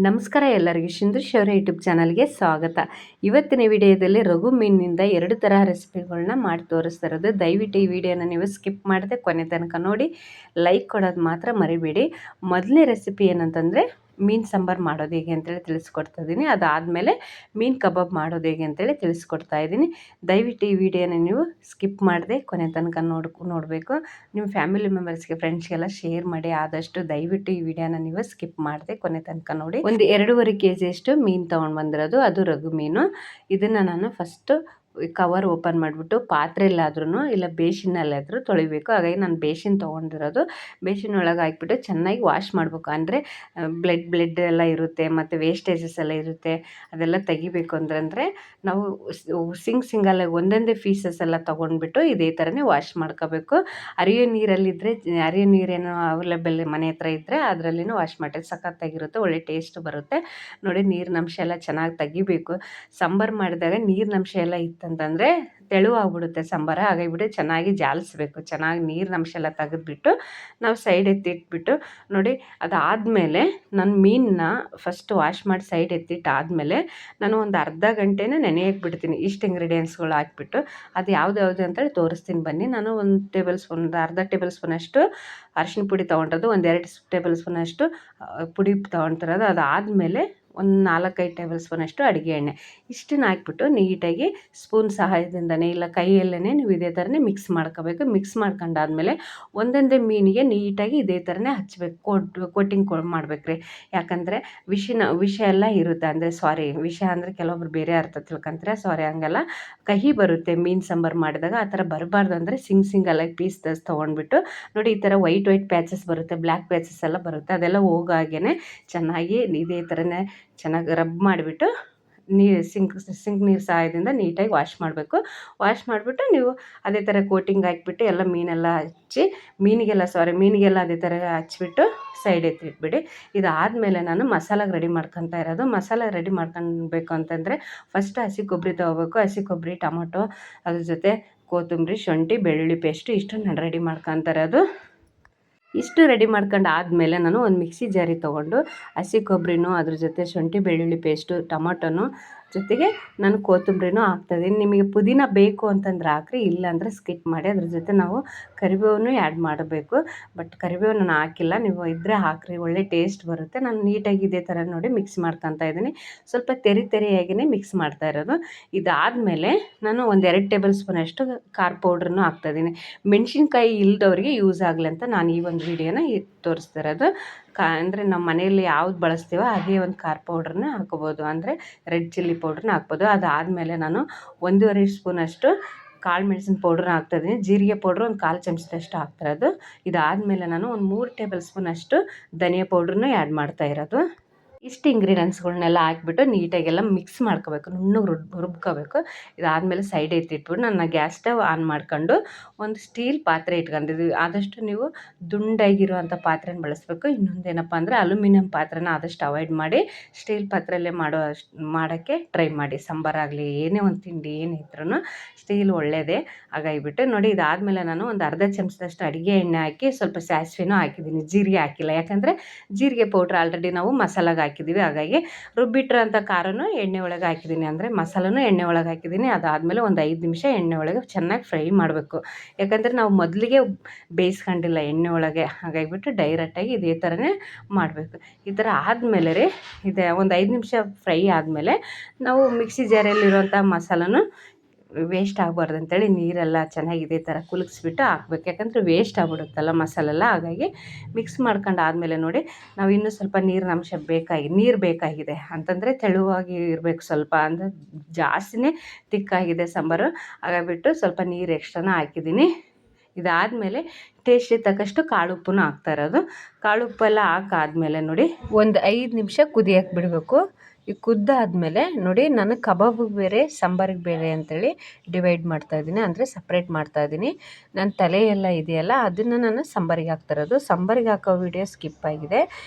ನಮಸ್ಕಾರ ಎಲ್ಲರಿಗೂ ಸಿಂಧುಶ್ರೀ ಅವರ ಯೂಟ್ಯೂಬ್ ಚಾನಲ್ಗೆ ಸ್ವಾಗತ. ಇವತ್ತಿನ ವಿಡಿಯೋದಲ್ಲಿ ರಘು ಮೀನಿನಿಂದ 2 ಥರ ರೆಸಿಪಿಗಳನ್ನ ಮಾಡಿ ತೋರಿಸ್ತಾ ಇರೋದು. ದಯವಿಟ್ಟು ಈ ವಿಡಿಯೋನ ನೀವು ಸ್ಕಿಪ್ ಮಾಡದೆ ಕೊನೆ ತನಕ ನೋಡಿ, ಲೈಕ್ ಕೊಡೋದು ಮಾತ್ರ ಮರಿಬೇಡಿ. ಮೊದಲನೇ ರೆಸಿಪಿ ಏನಂತಂದರೆ ಮೀನು ಸಾಂಬಾರು ಮಾಡೋದು ಹೇಗೆ ಅಂತೇಳಿ ತಿಳಿಸ್ಕೊಡ್ತಾ ಇದ್ದೀನಿ. ಅದಾದಮೇಲೆ ಮೀನು ಕಬಾಬ್ ಮಾಡೋದು ಹೇಗೆ ಅಂತೇಳಿ ತಿಳಿಸ್ಕೊಡ್ತಾ ಇದ್ದೀನಿ. ದಯವಿಟ್ಟು ಈ ವಿಡಿಯೋನ ನೀವು ಸ್ಕಿಪ್ ಮಾಡದೆ ಕೊನೆ ತನಕ ನೋಡಬೇಕು. ನಿಮ್ಮ ಫ್ಯಾಮಿಲಿ ಮೆಂಬರ್ಸ್ಗೆ, ಫ್ರೆಂಡ್ಸ್ಗೆಲ್ಲ ಶೇರ್ ಮಾಡಿ. ಆದಷ್ಟು ದಯವಿಟ್ಟು ಈ ವಿಡಿಯೋನ ನೀವು ಸ್ಕಿಪ್ ಮಾಡದೆ ಕೊನೆ ತನಕ ನೋಡಿ. ಒಂದು 2.5 kg ಅಷ್ಟು ಮೀನು ತೊಗೊಂಡು ಬಂದಿರೋದು, ಅದು ರಘು ಮೀನು. ಇದನ್ನು ನಾನು ಫಸ್ಟು ಕವರ್ ಓಪನ್ ಮಾಡಿಬಿಟ್ಟು ಪಾತ್ರೆಯಲ್ಲಾದ್ರೂ ಇಲ್ಲ ಬೇಸಿನಲ್ಲಾದರೂ ತೊಳಿಬೇಕು. ಹಾಗಾಗಿ ನಾನು ಬೇಸಿನ್ ತೊಗೊಂಡಿರೋದು. ಬೇಸಿನ್ ಒಳಗೆ ಹಾಕ್ಬಿಟ್ಟು ಚೆನ್ನಾಗಿ ವಾಶ್ ಮಾಡಬೇಕು. ಅಂದರೆ ಬ್ಲೆಡ್ ಎಲ್ಲ ಇರುತ್ತೆ ಮತ್ತು ವೇಸ್ಟೇಜಸ್ ಎಲ್ಲ ಇರುತ್ತೆ, ಅದೆಲ್ಲ ತೆಗಿಬೇಕು. ಅಂದರೆ ನಾವು ಸಿಂಗಲ್ ಒಂದೊಂದೇ ಪೀಸಸ್ ಎಲ್ಲ ತೊಗೊಂಡ್ಬಿಟ್ಟು ಇದೇ ಥರನೇ ವಾಶ್ ಮಾಡ್ಕೋಬೇಕು. ಹರಿಯೋ ನೀರಲ್ಲಿದ್ದರೆ, ಹರಿಯೋ ನೀರೇನೋ ಅವೈಲೇಬಲ್ ಮನೆ ಹತ್ರ ಇದ್ದರೆ ಅದರಲ್ಲಿನೂ ವಾಶ್ ಮಾಡಿ ಸಖತ್ತಾಗಿರುತ್ತೆ, ಒಳ್ಳೆ ಟೇಸ್ಟ್ ಬರುತ್ತೆ. ನೋಡಿ, ನೀರಿನಂಶ ಎಲ್ಲ ಚೆನ್ನಾಗಿ ತೆಗಿಬೇಕು. ಸಾಂಬಾರು ಮಾಡಿದಾಗ ನೀರಿನಂಶ ಎಲ್ಲ ಇತ್ತಂತಂದರೆ ತೆಳುವಾಗ್ಬಿಡುತ್ತೆ ಸಾಂಬಾರು. ಹಾಗಾಗಿಬಿಟ್ಟು ಚೆನ್ನಾಗಿ ಜಾಲಿಸ್ಬೇಕು. ಚೆನ್ನಾಗಿ ನೀರಿನಂಶ ಎಲ್ಲ ತೆಗೆದ್ಬಿಟ್ಟು ನಾವು ಸೈಡ್ ಎತ್ತಿಟ್ಬಿಟ್ಟು ನೋಡಿ, ಅದಾದಮೇಲೆ ನಾನು ಮೀನನ್ನ ಫಸ್ಟ್ ವಾಶ್ ಮಾಡಿ ಸೈಡ್ ಎತ್ತಿಟ್ಟಾದಮೇಲೆ ನಾನು ಒಂದು ಅರ್ಧ ಗಂಟೆನ ನೆನೆಯಕ್ಕೆ ಬಿಡ್ತೀನಿ. ಇಷ್ಟು ಇಂಗ್ರೀಡಿಯೆಂಟ್ಸ್ಗಳು ಹಾಕ್ಬಿಟ್ಟು ಅದು ಯಾವುದು ಅಂತೇಳಿ ತೋರಿಸ್ತೀನಿ ಬನ್ನಿ. ನಾನು ಅರ್ಧ ಟೇಬಲ್ ಸ್ಪೂನಷ್ಟು ಅರಿಶಿನ ಪುಡಿ ತೊಗೊಂಡಿರೋದು, 1-2 ಟೇಬಲ್ ಸ್ಪೂನಷ್ಟು ಪುಡಿ ತೊಗೊಳ್ತಿರೋದು. ಅದಾದಮೇಲೆ ಒಂದು 4-5 ಟೇಬಲ್ ಸ್ಪೂನಷ್ಟು ಅಡುಗೆ ಎಣ್ಣೆ, ಇಷ್ಟನ್ನು ಹಾಕ್ಬಿಟ್ಟು ನೀಟಾಗಿ ಸ್ಪೂನ್ ಸಹಾಯದಿಂದನೇ ಇಲ್ಲ ಕೈಯಲ್ಲೇ ನೀವು ಇದೇ ಥರನೇ ಮಿಕ್ಸ್ ಮಾಡ್ಕೋಬೇಕು. ಮಿಕ್ಸ್ ಮಾಡ್ಕೊಂಡಾದ್ಮೇಲೆ ಒಂದೊಂದೇ ಮೀನಿಗೆ ನೀಟಾಗಿ ಇದೇ ಥರನೇ ಹಚ್ಬೇಕು, ಕೋಟಿಂಗ್ ಮಾಡ್ಬೇಕ್ರಿ. ಯಾಕಂದರೆ ವಿಷ ಎಲ್ಲ ಇರುತ್ತೆ. ಅಂದರೆ ವಿಷ ಅಂದರೆ ಕೆಲವೊಬ್ರು ಬೇರೆ ಅರ್ಥ ತಿಳ್ಕೊಂತಾರೆ. ಹಂಗೆಲ್ಲ ಕಹಿ ಬರುತ್ತೆ ಮೀನು ಸಾಂಬಾರು ಮಾಡಿದಾಗ. ಆ ಥರ ಬರಬಾರ್ದು ಅಂದರೆ ಸಿಂಗಲಾಗಿ ಪೀಸ್ ತೊಗೊಂಡ್ಬಿಟ್ಟು ನೋಡಿ, ಈ ಥರ ವೈಟ್ ಪ್ಯಾಚಸ್ ಬರುತ್ತೆ, ಬ್ಲ್ಯಾಕ್ ಪ್ಯಾಚಸ್ ಎಲ್ಲ ಬರುತ್ತೆ. ಅದೆಲ್ಲ ಹೋಗಾಗೇ ಚೆನ್ನಾಗಿ ಇದೇ ಥರನೇ ಚೆನ್ನಾಗಿ ರಬ್ ಮಾಡಿಬಿಟ್ಟು ಸಿಂಕ್ ನೀರು ಸಹಾಯದಿಂದ ನೀಟಾಗಿ ವಾಶ್ ಮಾಡಬೇಕು. ವಾಶ್ ಮಾಡಿಬಿಟ್ಟು ನೀವು ಅದೇ ಥರ ಕೋಟಿಂಗ್ ಹಾಕಿಬಿಟ್ಟು ಎಲ್ಲ ಮೀನೆಲ್ಲ ಹಚ್ಚಿ ಮೀನಿಗೆಲ್ಲ ಅದೇ ಥರ ಹಚ್ಬಿಟ್ಟು ಸೈಡ್ ಎತ್ತಿಟ್ಬಿಡಿ. ಇದಾದಮೇಲೆ ನಾನು ಮಸಾಲಾಗೆ ರೆಡಿ ಮಾಡ್ಕೊತಾ ಇರೋದು. ಮಸಾಲ ರೆಡಿ ಮಾಡ್ಕೊಳ್ಬೇಕು ಅಂತಂದರೆ ಫಸ್ಟ್ ಹಸಿ ಕೊಬ್ಬರಿ ತೊಗೋಬೇಕು. ಹಸಿ ಕೊಬ್ಬರಿ, ಟೊಮೊಟೊ, ಅದ್ರ ಜೊತೆ ಕೊತ್ತಂಬರಿ, ಶುಂಠಿ, ಬೆಳ್ಳುಳ್ಳಿ ಪೇಸ್ಟು, ಇಷ್ಟು ನಾನು ರೆಡಿ ಮಾಡ್ಕೊತಾ ಇರೋದು. ಇಷ್ಟು ರೆಡಿ ಮಾಡ್ಕೊಂಡು ಆದಮೇಲೆ ನಾನು ಒಂದು ಮಿಕ್ಸಿ ಜಾರಿಗೆ ತೊಗೊಂಡು ಹಸಿ ಕೊಬ್ಬರಿನೂ ಅದ್ರ ಜೊತೆ ಶುಂಠಿ ಬೆಳ್ಳುಳ್ಳಿ ಪೇಸ್ಟು, ಟೊಮೊಟೊನು ಜೊತೆಗೆ ನಾನು ಕೊತ್ತಂಬರಿನೂ ಹಾಕ್ತಾಯಿದ್ದೀನಿ. ನಿಮಗೆ ಪುದೀನ ಬೇಕು ಅಂತಂದ್ರೆ ಹಾಕ್ರಿ, ಇಲ್ಲಾಂದರೆ ಸ್ಕಿಪ್ ಮಾಡಿ. ಅದ್ರ ಜೊತೆ ನಾವು ಕರಿಬೇವನ್ನು ಆ್ಯಡ್ ಮಾಡಬೇಕು. ಬಟ್ ಕರಿಬೇವು ನಾನು ಹಾಕಿಲ್ಲ, ನೀವು ಇದ್ದರೆ ಹಾಕ್ರಿ, ಒಳ್ಳೆ ಟೇಸ್ಟ್ ಬರುತ್ತೆ. ನಾನು ನೀಟಾಗಿ ಇದೇ ಥರ ನೋಡಿ ಮಿಕ್ಸ್ ಮಾಡ್ಕೊತಾ ಇದ್ದೀನಿ. ಸ್ವಲ್ಪ ತೆರಿಯಾಗಿಯೇ ಮಿಕ್ಸ್ ಮಾಡ್ತಾ ಇರೋದು. ಇದಾದಮೇಲೆ ನಾನು 1-2 ಟೇಬಲ್ ಸ್ಪೂನಷ್ಟು ಖಾರ ಪೌಡ್ರನ್ನು ಹಾಕ್ತಾಯಿದ್ದೀನಿ. ಮೆಣಸಿನ್ಕಾಯಿ ಇಲ್ದವ್ರಿಗೆ ಯೂಸ್ ಆಗಲಿ ಅಂತ ನಾನು ಈ ಒಂದು ವಿಡಿಯೋನ ತೋರಿಸ್ತಾ ಇರೋದು. ಅಂದರೆ ನಮ್ಮ ಮನೆಯಲ್ಲಿ ಯಾವ್ದು ಬಳಸ್ತೀವೋ ಅದೇ ಒಂದು ಖಾರ ಪೌಡ್ರನ್ನ ಹಾಕೋಬೋದು, ಅಂದರೆ ರೆಡ್ ಚಿಲ್ಲಿ ಪೌಡ್ರನ್ನ ಹಾಕ್ಬೋದು. ಅದಾದಮೇಲೆ ನಾನು 1.5 ಸ್ಪೂನಷ್ಟು ಕಾಳು ಮೆಣಸಿನ ಪೌಡ್ರನ್ನ ಹಾಕ್ತಾಯಿದ್ದೀನಿ. ಜೀರಿಗೆ ಪೌಡ್ರು ಒಂದು 1/4 ಚಮಚದಷ್ಟು ಹಾಕ್ತಾಯಿರೋದು. ಇದಾದಮೇಲೆ ನಾನು ಒಂದು 3 ಟೇಬಲ್ ಸ್ಪೂನಷ್ಟು ಧನಿಯಾ ಪೌಡ್ರನ್ನ ಆ್ಯಡ್ ಮಾಡ್ತಾ ಇರೋದು. ಇಷ್ಟು ಇಂಗ್ರೀಡಿಯೆಂಟ್ಸ್ಗಳನ್ನೆಲ್ಲ ಹಾಕ್ಬಿಟ್ಟು ನೀಟಾಗೆಲ್ಲ ಮಿಕ್ಸ್ ಮಾಡ್ಕೋಬೇಕು, ನುಣ್ಣಗೆ ರುಬ್ಕೋಬೇಕು. ಇದಾದಮೇಲೆ ಸೈಡ್ ಎತ್ತಿಟ್ಬಿಟ್ಟು ನಾನು ಗ್ಯಾಸ್ ಸ್ಟವ್ ಆನ್ ಮಾಡ್ಕೊಂಡು ಒಂದು ಸ್ಟೀಲ್ ಪಾತ್ರೆ ಇಟ್ಕೊಂಡಿದ್ದೀವಿ. ಆದಷ್ಟು ನೀವು ದುಂಡಾಗಿರುವಂಥ ಪಾತ್ರೆನ ಬಳಸಬೇಕು. ಇನ್ನೊಂದೇನಪ್ಪ ಅಂದರೆ ಅಲ್ಯೂಮಿನಿಯಂ ಪಾತ್ರೆನ ಆದಷ್ಟು ಅವಾಯ್ಡ್ ಮಾಡಿ ಸ್ಟೀಲ್ ಪಾತ್ರೆಯಲ್ಲೇ ಮಾಡೋಕ್ಕೆ ಟ್ರೈ ಮಾಡಿ. ಸಾಂಬಾರಾಗಲಿ ಏನೇ ಒಂದು ತಿಂಡಿ ಏನಿದ್ರೂ ಸ್ಟೀಲ್ ಒಳ್ಳೆಯದೇ. ಹಾಗಾಗಿಬಿಟ್ಟು ನೋಡಿ, ಇದಾದಮೇಲೆ ನಾನು ಒಂದು ಅರ್ಧ ಚಮಚದಷ್ಟು ಅಡುಗೆ ಎಣ್ಣೆ ಹಾಕಿ ಸ್ವಲ್ಪ ಸಾಸಿವೆನೂ ಹಾಕಿದ್ದೀನಿ, ಜೀರಿಗೆ ಹಾಕಿಲ್ಲ. ಯಾಕಂದರೆ ಜೀರಿಗೆ ಪೌಡ್ರ್ ಆಲ್ರೆಡಿ ನಾವು ಮಸಾಲಾಗೆ ಹಾಕಿದ್ದೀವಿ. ಹಾಗಾಗಿ ರುಬ್ಬಿಟ್ಟಿರೋಂಥ ಖಾರನೂ ಎಣ್ಣೆ ಒಳಗೆ ಹಾಕಿದ್ದೀನಿ, ಅಂದರೆ ಮಸಾಲನೂ ಎಣ್ಣೆ ಒಳಗೆ ಹಾಕಿದ್ದೀನಿ. ಅದಾದಮೇಲೆ ಒಂದು 5 ನಿಮಿಷ ಎಣ್ಣೆ ಒಳಗೆ ಚೆನ್ನಾಗಿ ಫ್ರೈ ಮಾಡಬೇಕು. ಯಾಕಂದರೆ ನಾವು ಮೊದಲಿಗೆ ಬೇಯಿಸ್ಕೊಂಡಿಲ್ಲ ಎಣ್ಣೆ ಒಳಗೆ. ಹಾಗಾಗಿಬಿಟ್ಟು ಡೈರೆಕ್ಟಾಗಿ ಇದೇ ಥರನೇ ಮಾಡಬೇಕು. ಈ ಥರ ಆದಮೇಲೆ ಇದೆ ಒಂದು 5 ನಿಮಿಷ ಫ್ರೈ ಆದಮೇಲೆ ನಾವು ಮಿಕ್ಸಿ ಜಾರಲ್ಲಿರುವಂಥ ಮಸಾಲನೂ ವೇಸ್ಟ್ ಆಗಬಾರ್ದು ಅಂತೇಳಿ ನೀರೆಲ್ಲ ಚೆನ್ನಾಗಿ ಇದೇ ಥರ ಕುಲುಕ್ಸ್ಬಿಟ್ಟು ಹಾಕ್ಬೇಕು. ಯಾಕಂದರೆ ವೇಸ್ಟ್ ಆಗ್ಬಿಡುತ್ತಲ್ಲ ಮಸಾಲೆಲ್ಲ. ಹಾಗಾಗಿ ಮಿಕ್ಸ್ ಮಾಡ್ಕೊಂಡು ಆದಮೇಲೆ ನೋಡಿ, ನಾವು ಇನ್ನೂ ಸ್ವಲ್ಪ ನೀರಿನಂಶ ನೀರು ಬೇಕಾಗಿದೆ ಅಂತಂದರೆ ತೆಳುವಾಗಿ ಇರಬೇಕು ಸ್ವಲ್ಪ, ಅಂದರೆ ಜಾಸ್ತಿನೇ ತಿಕ್ಕಾಗಿದೆ ಸಾಂಬಾರು. ಹಾಗಾಗಿಬಿಟ್ಟು ಸ್ವಲ್ಪ ನೀರು ಎಕ್ಸ್ಟ್ರಾನ ಹಾಕಿದ್ದೀನಿ. ಇದಾದಮೇಲೆ ಟೇಸ್ಟಿಗೆ ತಕ್ಕಷ್ಟು ಕಾಳು ಉಪ್ಪನ್ನು ಹಾಕ್ತಾ ಇರೋದು. ಕಾಳು ಉಪ್ಪೆಲ್ಲ ಹಾಕಾದ್ಮೇಲೆ ನೋಡಿ ಒಂದು 5 ನಿಮಿಷ ಕುದಿಯೋಕ್ಕೆ ಬಿಡಬೇಕು. ಈ ಕುದ್ದಾದಮೇಲೆ ನೋಡಿ ನಾನು ಕಬಾಬಿಗೆ ಬೇರೆ ಸಾಂಬಾರಿಗೆ ಬೇರೆ ಅಂತೇಳಿ ಡಿವೈಡ್ ಮಾಡ್ತಾಯಿದ್ದೀನಿ, ಅಂದರೆ ಸಪ್ರೇಟ್ ಮಾಡ್ತಾಯಿದ್ದೀನಿ. ನನ್ನ ತಲೆ ಎಲ್ಲ ಇದೆಯಲ್ಲ ಅದನ್ನು ನಾನು ಸಾಂಬಾರಿಗೆ ಹಾಕ್ತಿರೋದು. ಸಾಂಬಾರಿಗೆ ಹಾಕೋ ವಿಡಿಯೋ ಸ್ಕಿಪ್ ಆಗಿದೆ.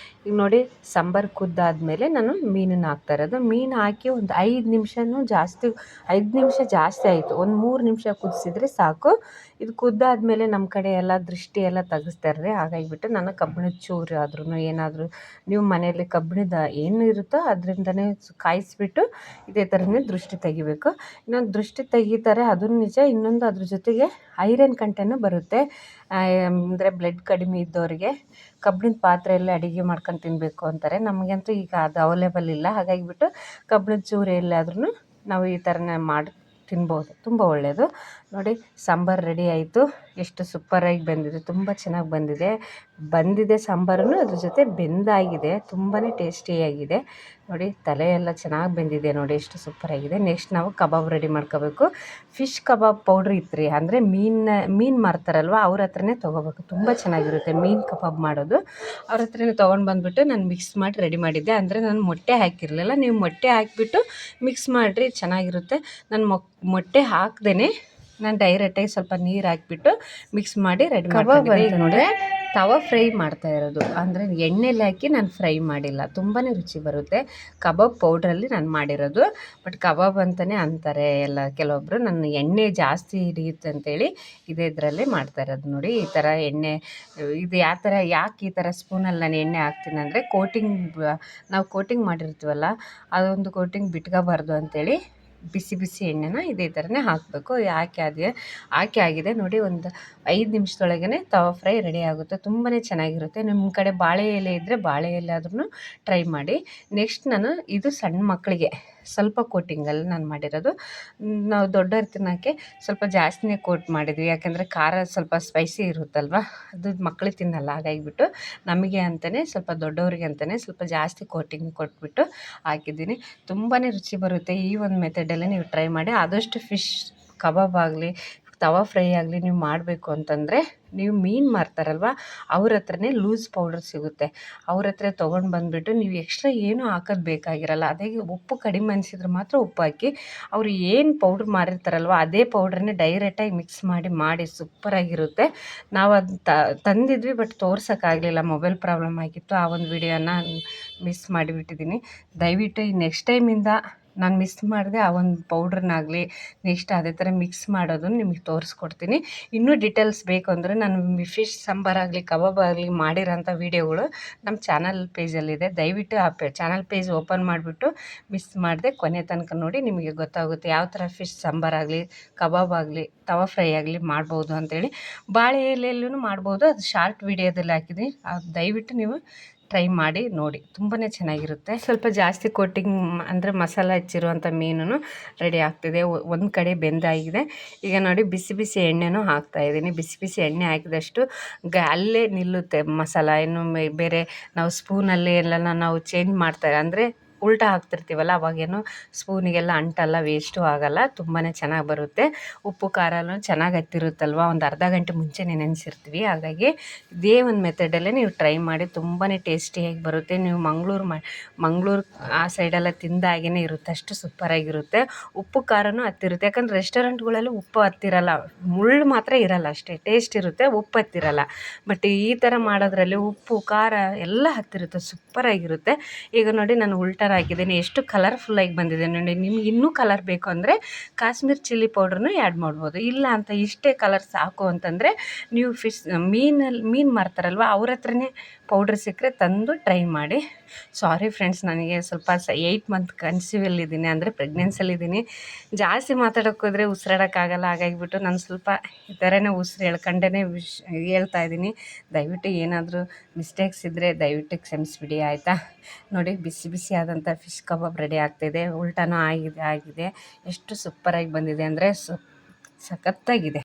ಈಗ ನೋಡಿ ಸಾಂಬಾರು ಕುದ್ದಾದಮೇಲೆ ನಾನು ಮೀನನ್ನು ಹಾಕ್ತಾಯಿರೋದು. ಮೀನು ಹಾಕಿ ಒಂದು 5 ನಿಮಿಷನೂ ಜಾಸ್ತಿ, 5 ನಿಮಿಷ ಜಾಸ್ತಿ ಆಯಿತು, ಒಂದು 3 ನಿಮಿಷ ಕುದಿಸಿದ್ರೆ ಸಾಕು. ಇದು ಕುದ್ದಾದಮೇಲೆ ನಮ್ಮ ಕಡೆ ಎಲ್ಲ ದೃಷ್ಟಿ ಎಲ್ಲ ತೆಗಿಸ್ತಾರೆ. ಹಾಗಾಗಿಬಿಟ್ಟು ನಾನು ಕಬ್ಬಿಣದ ಚೂರು ಆದ್ರೂ ಏನಾದರೂ ನೀವು ಮನೆಯಲ್ಲಿ ಕಬ್ಬಿಣದ ಏನು ಇರುತ್ತೋ ಅದರಿಂದನೇ ಕಾಯಿಸಿಬಿಟ್ಟು ಇದೇ ಥರನೇ ದೃಷ್ಟಿ ತೆಗಿಬೇಕು. ಇನ್ನೊಂದು ದೃಷ್ಟಿ ತೆಗಿತಾರೆ, ಅದು ನಿಜ. ಇನ್ನೊಂದು ಅದ್ರ ಜೊತೆಗೆ ಐರನ್ ಕಂಟೆನೂ ಬರುತ್ತೆ. ಅಂದರೆ ಬ್ಲಡ್ ಕಡಿಮೆ ಇದ್ದವರಿಗೆ ಕಬ್ಬಿಣದ ಪಾತ್ರೆಯಲ್ಲಿ ಅಡುಗೆ ಮಾಡ್ಕೊಂಡು ತಿನ್ನಬೇಕು ಅಂತಾರೆ. ನಮಗಂತೂ ಈಗ ಅದು ಅವೈಲೇಬಲ್ ಇಲ್ಲ. ಹಾಗಾಗಿಬಿಟ್ಟು ಕಬ್ಬಿಣದ ಚೂರು ಎಲ್ಲಾದ್ರೂ ನಾವು ಈ ಥರನೇ ಮಾಡಿ ತಿನ್ಬೋದು, ತುಂಬ ಒಳ್ಳೆಯದು. ನೋಡಿ ಸಾಂಬಾರು ರೆಡಿ ಆಯಿತು. ಎಷ್ಟು ಸೂಪರಾಗಿ ಬಂದಿದೆ, ತುಂಬ ಚೆನ್ನಾಗಿ ಬಂದಿದೆ ಸಾಂಬಾರನ್ನು. ಅದ್ರ ಜೊತೆ ಬೆಂದಾಗಿದೆ, ತುಂಬಾ ಟೇಸ್ಟಿಯಾಗಿದೆ. ನೋಡಿ ತಲೆ ಎಲ್ಲ ಚೆನ್ನಾಗಿ ಬೆಂದಿದೆ, ನೋಡಿ ಎಷ್ಟು ಸೂಪರಾಗಿದೆ. ನೆಕ್ಸ್ಟ್ ನಾವು ಕಬಾಬ್ ರೆಡಿ ಮಾಡ್ಕೋಬೇಕು. ಫಿಶ್ ಕಬಾಬ್ ಪೌಡ್ರ್ ಇತ್ತು, ಅಂದರೆ ಮೀನು ಮಾರ್ತಾರಲ್ವ ಅವ್ರ ಹತ್ರನೇ ತೊಗೋಬೇಕು, ತುಂಬ ಚೆನ್ನಾಗಿರುತ್ತೆ ಮೀನು ಕಬಾಬ್ ಮಾಡೋದು. ಅವ್ರ ಹತ್ರನೇ ತೊಗೊಂಡು ಬಂದುಬಿಟ್ಟು ನಾನು ಮಿಕ್ಸ್ ಮಾಡಿ ರೆಡಿ ಮಾಡಿದ್ದೆ. ಅಂದರೆ ನಾನು ಮೊಟ್ಟೆ ಹಾಕಿರಲಿಲ್ಲ, ನೀವು ಮೊಟ್ಟೆ ಹಾಕಿಬಿಟ್ಟು ಮಿಕ್ಸ್ ಮಾಡಿರಿ, ಚೆನ್ನಾಗಿರುತ್ತೆ. ನಾನು ಮೊಟ್ಟೆ ಹಾಕ್ದೇ ನಾನು ಡೈರೆಕ್ಟಾಗಿ ಸ್ವಲ್ಪ ನೀರು ಹಾಕಿಬಿಟ್ಟು ಮಿಕ್ಸ್ ಮಾಡಿ ರೆಡಿ ಮಾಡ್ಕೊಂಡಿದ್ದೆ. ನೋಡಿ ತವಾ ಫ್ರೈ ಮಾಡ್ತಾ ಇರೋದು, ಅಂದರೆ ಎಣ್ಣೆಲಿ ಹಾಕಿ ನಾನು ಫ್ರೈ ಮಾಡಿಲ್ಲ, ತುಂಬಾ ರುಚಿ ಬರುತ್ತೆ. ಕಬಾಬ್ ಪೌಡ್ರಲ್ಲಿ ನಾನು ಮಾಡಿರೋದು, ಬಟ್ ಕಬಾಬ್ ಅಂತಲೇ ಅಂತಾರೆ ಎಲ್ಲ ಕೆಲವೊಬ್ಬರು. ನನ್ನ ಎಣ್ಣೆ ಜಾಸ್ತಿ ಹಿಡಿಯುತ್ತೆ ಅಂತೇಳಿ ಇದೇ ಇದರಲ್ಲೇ ಮಾಡ್ತಾ ಇರೋದು. ನೋಡಿ ಈ ಥರ ಎಣ್ಣೆ, ಇದು ಯಾವ ಥರ ಯಾಕೆ ಈ ಥರ ಸ್ಪೂನಲ್ಲಿ ನಾನು ಎಣ್ಣೆ ಹಾಕ್ತೀನಿ ಅಂದರೆ ನಾವು ಕೋಟಿಂಗ್ ಮಾಡಿರ್ತೀವಲ್ಲ, ಅದೊಂದು ಕೋಟಿಂಗ್ ಬಿಟ್ಕೋಬಾರ್ದು ಅಂತೇಳಿ ಬಿಸಿ ಎಣ್ಣೆನ ಇದೇ ಥರನೇ ಹಾಕಬೇಕು. ಹಾಕಿ ಆಗಿದೆ ನೋಡಿ. ಒಂದು 5 ನಿಮಿಷದೊಳಗೇ ತವಾ ಫ್ರೈ ರೆಡಿ ಆಗುತ್ತೆ, ತುಂಬಾ ಚೆನ್ನಾಗಿರುತ್ತೆ. ನಿಮ್ಮ ಕಡೆ ಬಾಳೆ ಎಲೆ ಇದ್ದರೆ ಬಾಳೆ ಎಲೆ ಆದ್ರೂ ಟ್ರೈ ಮಾಡಿ. ನೆಕ್ಸ್ಟ್ ನಾನು ಇದು ಸಣ್ಣ ಮಕ್ಕಳಿಗೆ ಸ್ವಲ್ಪ ಕೋಟಿಂಗಲ್ಲಿ ನಾನು ಮಾಡಿರೋದು. ನಾವು ದೊಡ್ಡವ್ರು ತಿನ್ನೋಕ್ಕೆ ಸ್ವಲ್ಪ ಜಾಸ್ತಿನೇ ಕೋಟ್ ಮಾಡಿದ್ವಿ, ಯಾಕೆಂದರೆ ಖಾರ ಸ್ವಲ್ಪ ಸ್ಪೈಸಿ ಇರುತ್ತಲ್ವ, ಅದು ಮಕ್ಕಳಿಗೆ ತಿನ್ನಲ್ಲ. ಹಾಗಾಗಿಬಿಟ್ಟು ನಮಗೆ ಅಂತಲೇ ಸ್ವಲ್ಪ ದೊಡ್ಡವರಿಗೆ ಅಂತಲೇ ಸ್ವಲ್ಪ ಜಾಸ್ತಿ ಕೋಟಿಂಗ್ ಕೊಟ್ಬಿಟ್ಟು ಹಾಕಿದ್ದೀನಿ. ತುಂಬಾ ರುಚಿ ಬರುತ್ತೆ. ಈ ಒಂದು ಮೆಥಡಲ್ಲಿ ನೀವು ಟ್ರೈ ಮಾಡಿ. ಆದಷ್ಟು ಫಿಶ್ ಕಬಾಬ್ ಆಗಲಿ ತವಾ ಫ್ರೈ ಆಗಲಿ ನೀವು ಮಾಡಬೇಕು ಅಂತಂದರೆ, ನೀವು ಮೀನು ಮಾರ್ತಾರಲ್ವ ಅವ್ರ ಹತ್ರನೇ ಲೂಸ್ ಪೌಡರ್ ಸಿಗುತ್ತೆ, ಅವ್ರ ಹತ್ರ ತೊಗೊಂಡು ಬಂದುಬಿಟ್ಟು ನೀವು ಎಕ್ಸ್ಟ್ರಾ ಏನೂ ಹಾಕೋದು ಬೇಕಾಗಿರಲ್ಲ. ಅದೇ ಉಪ್ಪು ಕಡಿಮೆ ಅನಿಸಿದ್ರೆ ಮಾತ್ರ ಉಪ್ಪು ಹಾಕಿ, ಅವರು ಏನು ಪೌಡ್ರ್ ಮಾರಿರ್ತಾರಲ್ವ ಅದೇ ಪೌಡ್ರನ್ನೇ ಡೈರೆಕ್ಟಾಗಿ ಮಿಕ್ಸ್ ಮಾಡಿ ಸೂಪರಾಗಿರುತ್ತೆ. ನಾವು ಅದು ತಂದಿದ್ವಿ, ಬಟ್ ತೋರ್ಸೋಕ್ಕಾಗಲಿಲ್ಲ, ಮೊಬೈಲ್ ಪ್ರಾಬ್ಲಮ್ ಆಗಿತ್ತು. ಆ ಒಂದು ವಿಡಿಯೋನ ಮಿಸ್ ಮಾಡಿಬಿಟ್ಟಿದ್ದೀನಿ. ದಯವಿಟ್ಟು ಈ ನೆಕ್ಸ್ಟ್ ಟೈಮಿಂದ ನಾನು ಮಿಸ್ ಮಾಡಿದೆ ಆ ಒಂದು ಪೌಡ್ರನ್ನಾಗಲಿ ನೆಕ್ಸ್ಟ್ ಅದೇ ಥರ ಮಿಕ್ಸ್ ಮಾಡೋದನ್ನು ನಿಮಗೆ ತೋರಿಸ್ಕೊಡ್ತೀನಿ. ಇನ್ನೂ ಡೀಟೇಲ್ಸ್ ಬೇಕು ಅಂದರೆ ನಾನು ಫಿಶ್ ಸಾಂಬಾರಾಗಲಿ ಕಬಾಬ್ ಆಗಲಿ ಮಾಡಿರೋಂಥ ವೀಡಿಯೋಗಳು ನಮ್ಮ ಚಾನಲ್ ಪೇಜಲ್ಲಿದೆ. ದಯವಿಟ್ಟು ಆ ಚಾನಲ್ ಪೇಜ್ ಓಪನ್ ಮಾಡಿಬಿಟ್ಟು ಮಿಸ್ ಮಾಡಿದೆ ಕೊನೆ ತನಕ ನೋಡಿ, ನಿಮಗೆ ಗೊತ್ತಾಗುತ್ತೆ ಯಾವ ಥರ ಫಿಶ್ ಸಾಂಬಾರಾಗಲಿ ಕಬಾಬ್ ಆಗಲಿ ತವಾ ಫ್ರೈ ಆಗಲಿ ಮಾಡ್ಬೋದು ಅಂಥೇಳಿ. ಬಾಳೆ ಎಲೆಯಲ್ಲೂ ಮಾಡ್ಬೋದು, ಅದು ಶಾರ್ಟ್ ವೀಡಿಯೋದಲ್ಲಿ ಹಾಕಿದ್ದೀನಿ, ಅದು ದಯವಿಟ್ಟು ನೀವು ಟ್ರೈ ಮಾಡಿ ನೋಡಿ, ತುಂಬಾ ಚೆನ್ನಾಗಿರುತ್ತೆ. ಸ್ವಲ್ಪ ಜಾಸ್ತಿ ಕೋಟಿಂಗ್ ಅಂದರೆ ಮಸಾಲ ಹಚ್ಚಿರುವಂಥ ಮೀನು ರೆಡಿ ಆಗ್ತಿದೆ. ಒಂದು ಕಡೆ ಬೆಂದಾಗಿದೆ. ಈಗ ನೋಡಿ ಬಿಸಿ ಎಣ್ಣೆನೂ ಹಾಕ್ತಾಯಿದ್ದೀನಿ. ಬಿಸಿ ಎಣ್ಣೆ ಹಾಕಿದಷ್ಟು ಅಲ್ಲೇ ನಿಲ್ಲುತ್ತೆ ಮಸಾಲ. ಇನ್ನು ಬೇರೆ ನಾವು ಸ್ಪೂನಲ್ಲಿ ಎಲ್ಲ ನಾವು ಚೇಂಜ್ ಮಾಡ್ತಾರೆ, ಅಂದರೆ ಉಲ್ಟಾ ಹಾಕ್ತಿರ್ತೀವಲ್ಲ ಅವಾಗೇನು ಸ್ಪೂನಿಗೆಲ್ಲ ಅಂಟಲ್ಲ, ವೇಸ್ಟು ಆಗೋಲ್ಲ, ತುಂಬಾ ಚೆನ್ನಾಗಿ ಬರುತ್ತೆ. ಉಪ್ಪು ಖಾರನೂ ಚೆನ್ನಾಗಿ ಹತ್ತಿರುತ್ತಲ್ವ, ಒಂದು ಅರ್ಧ ಗಂಟೆ ಮುಂಚೆನೇ ನೆನೆಸಿರ್ತೀವಿ. ಹಾಗಾಗಿ ಇದೇ ಒಂದು ಮೆಥಡಲ್ಲೇ ನೀವು ಟ್ರೈ ಮಾಡಿ, ತುಂಬಾ ಟೇಸ್ಟಿಯಾಗಿ ಬರುತ್ತೆ. ನೀವು ಮಂಗಳೂರು ಆ ಸೈಡೆಲ್ಲ ತಿಂದಾಗೇ ಇರುತ್ತೆ, ಅಷ್ಟು ಸೂಪರಾಗಿರುತ್ತೆ. ಉಪ್ಪು ಖಾರನೂ ಹತ್ತಿರುತ್ತೆ, ಯಾಕಂದರೆ ರೆಸ್ಟೋರೆಂಟ್ಗಳಲ್ಲಿ ಉಪ್ಪು ಹತ್ತಿರಲ್ಲ, ಮುಳ್ಳು ಮಾತ್ರ ಇರಲ್ಲ ಅಷ್ಟೇ, ಟೇಸ್ಟ್ ಇರುತ್ತೆ, ಉಪ್ಪು ಹತ್ತಿರಲ್ಲ. ಬಟ್ ಈ ಥರ ಮಾಡೋದ್ರಲ್ಲಿ ಉಪ್ಪು ಖಾರ ಎಲ್ಲ ಹತ್ತಿರುತ್ತೆ, ಸೂಪರಾಗಿರುತ್ತೆ. ಈಗ ನೋಡಿ ನಾನು ಉಲ್ಟಾ ಹಾಕಿದ್ದೀನಿ, ಎಷ್ಟು ಕಲರ್ಫುಲ್ಲಾಗಿ ಬಂದಿದೆ ನೋಡಿ. ನಿಮ್ಗೆ ಇನ್ನೂ ಕಲರ್ ಬೇಕು ಅಂದರೆ ಕಾಶ್ಮೀರ್ ಚಿಲ್ಲಿ ಪೌಡ್ರನ್ನು ಆ್ಯಡ್ ಮಾಡ್ಬೋದು. ಇಲ್ಲ ಅಂತ ಇಷ್ಟೇ ಕಲರ್ ಸಾಕು ಅಂತಂದರೆ ನೀವು ಮೀನು ಮಾರ್ತಾರಲ್ವ ಅವ್ರ ಹತ್ರನೇ ಪೌಡ್ರ್ ಸಿಕ್ಕರೆ ತಂದು ಟ್ರೈ ಮಾಡಿ. ಸಾರಿ ಫ್ರೆಂಡ್ಸ್, ನನಗೆ ಸ್ವಲ್ಪ 8 ಮಂತ್ ಕನ್ಸೀವಲ್ಲಿದ್ದೀನಿ, ಅಂದರೆ ಪ್ರೆಗ್ನೆನ್ಸಲ್ಲಿದ್ದೀನಿ. ಜಾಸ್ತಿ ಮಾತಾಡೋಕ್ಕೋದ್ರೆ ಉಸಿರಾಡೋಕ್ಕಾಗಲ್ಲ. ಹಾಗಾಗಿಬಿಟ್ಟು ನಾನು ಸ್ವಲ್ಪ ಈ ಥರನೇ ಉಸಿರು ಎಳ್ಕೊಂಡೇ ಹೇಳ್ತಾ ಇದ್ದೀನಿ. ದಯವಿಟ್ಟು ಏನಾದರೂ ಮಿಸ್ಟೇಕ್ಸ್ ಇದ್ದರೆ ದಯವಿಟ್ಟು ಕ್ಷಮಿಸಿಬಿಡಿ, ಆಯಿತಾ. ನೋಡಿ ಬಿಸಿ ಆದಂಥ ಫಿಶ್ ಕಬಾಬ್ ರೆಡಿ ಆಗ್ತಾಯಿದೆ. ಉಲ್ಟಾನೂ ಆಗಿದೆ. ಎಷ್ಟು ಸೂಪರಾಗಿ ಬಂದಿದೆ ಅಂದರೆ ಸಖತ್ತಾಗಿದೆ.